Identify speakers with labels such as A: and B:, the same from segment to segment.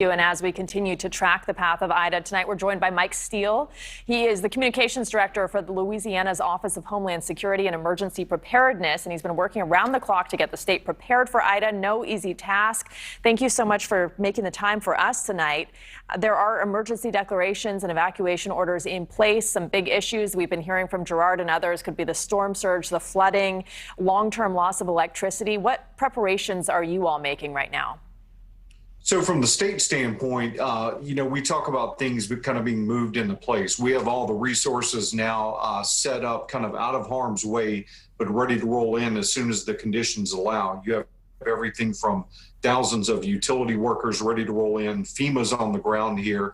A: And as we continue to track the path of Ida, tonight we're joined by Mike Steele. He is the communications director for the Louisiana's Office of Homeland Security and Emergency Preparedness, and he's been working around the clock to get the state prepared for Ida. No easy task. Thank you so much for making the time for us tonight. There are emergency declarations and evacuation orders in place. Some big issues we've been hearing from Gerard and others could be the storm surge, the flooding, long-term loss of electricity. What preparations are you all making right now?
B: So from the state standpoint, we talk about things kind of being moved into place. We have all the resources now set up kind of out of harm's way, but ready to roll in as soon as the conditions allow. You have everything from thousands of utility workers ready to roll in. FEMA's on the ground here.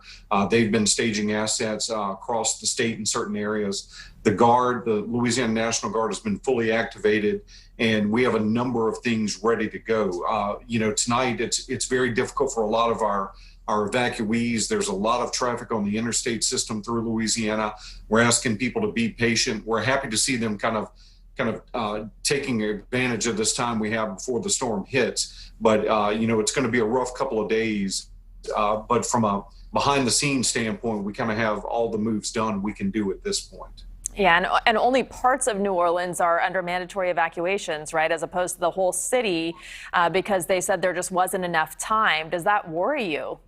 B: They've been staging assets across the state in certain areas. The Guard, the Louisiana National Guard, has been fully activated, and we have a number of things ready to go. Tonight it's very difficult for a lot of our evacuees. There's a lot of traffic on the interstate system through Louisiana. We're asking people to be patient. We're happy to see them kind of taking advantage of this time we have before the storm hits. But, it's going to be a rough couple of days. But from a behind the scenes standpoint, we kind of have all the moves done we can do at this point.
A: Yeah, and only parts of New Orleans are under mandatory evacuations, right, as opposed to the whole city, because they said there just wasn't enough time. Does that worry you?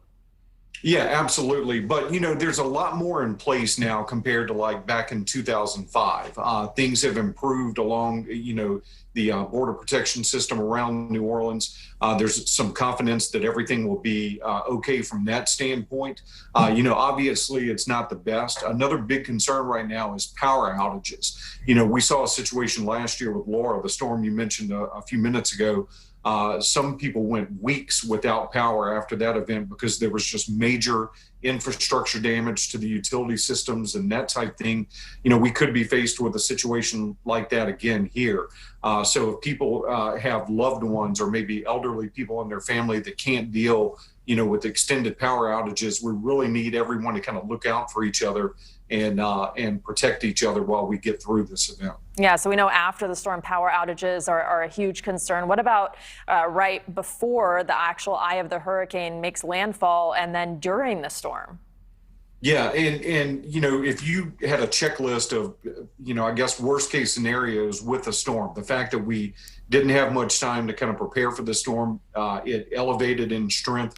B: Yeah, absolutely. But, there's a lot more in place now compared to like back in 2005. Things have improved along, the border protection system around New Orleans. There's some confidence that everything will be okay from that standpoint. Obviously it's not the best. Another big concern right now is power outages. We saw a situation last year with Laura, the storm you mentioned a few minutes ago. Some people went weeks without power after that event because there was just major infrastructure damage to the utility systems and that type thing. We could be faced with a situation like that again here. So if people have loved ones or maybe elderly people in their family that can't deal, with extended power outages, we really need everyone to kind of look out for each other and protect each other while we get through this event.
A: Yeah, so we know after the storm, power outages are a huge concern. What about right before the actual eye of the hurricane makes landfall and then during the storm?
B: Yeah, and if you had a checklist of, I guess worst case scenarios with the storm, the fact that we didn't have much time to kind of prepare for the storm, it elevated in strength,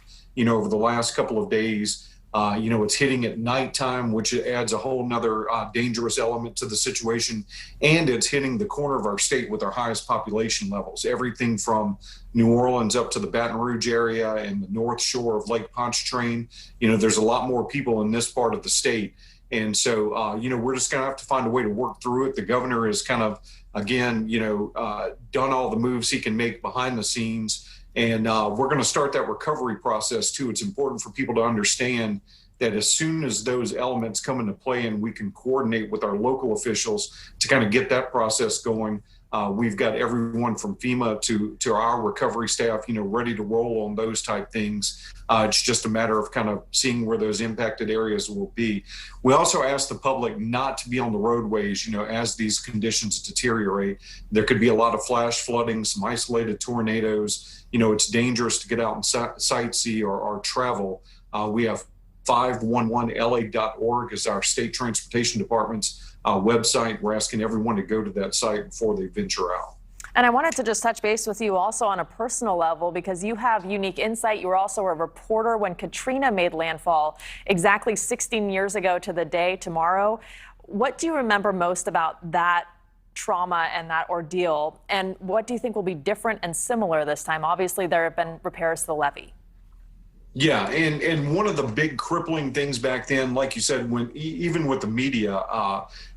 B: over the last couple of days. It's hitting at nighttime, which adds a whole nother dangerous element to the situation. And it's hitting the corner of our state with our highest population levels, everything from New Orleans up to the Baton Rouge area and the North Shore of Lake Pontchartrain. There's a lot more people in this part of the state. And so, we're just going to have to find a way to work through it. The governor has kind of, again, done all the moves he can make behind the scenes. And we're going to start that recovery process, too. It's important for people to understand that as soon as those elements come into play and we can coordinate with our local officials to kind of get that process going, we've got everyone from FEMA to our recovery staff, ready to roll on those type things. It's just a matter of kind of seeing where those impacted areas will be. We also ask the public not to be on the roadways, as these conditions deteriorate. There could be a lot of flash flooding, some isolated tornadoes. It's dangerous to get out and sightsee or travel. We have 511la.org is our state transportation department's website. We're asking everyone to go to that site before they venture out.
A: And I wanted to just touch base with you also on a personal level, because you have unique insight. You were also a reporter when Katrina made landfall exactly 16 years ago to the day tomorrow. What do you remember most about that trauma and that ordeal? And what do you think will be different and similar this time? Obviously, there have been repairs to the levee.
B: Yeah, and one of the big crippling things back then, like you said, when even with the media,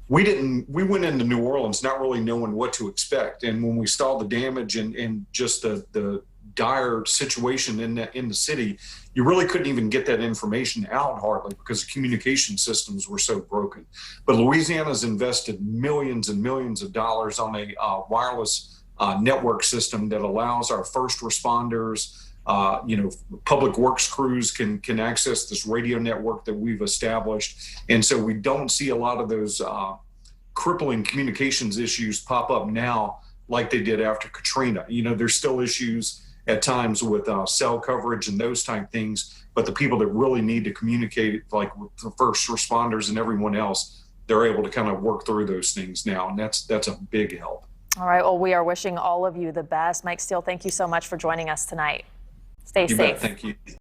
B: we went into New Orleans not really knowing what to expect. And when we saw the damage and just the dire situation in the city, you really couldn't even get that information out hardly because the communication systems were so broken. But Louisiana's invested millions and millions of dollars on a wireless network system that allows our first responders, public works crews can access this radio network that we've established. And so we don't see a lot of those crippling communications issues pop up now like they did after Katrina. There's still issues at times with cell coverage and those type things. But the people that really need to communicate, like with the first responders and everyone else, they're able to kind of work through those things now, and that's a big help.
A: All right. Well, we are wishing all of you the best. Mike Steele, thank you so much for joining us tonight. Stay
B: You
A: safe.
B: bet. Thank you.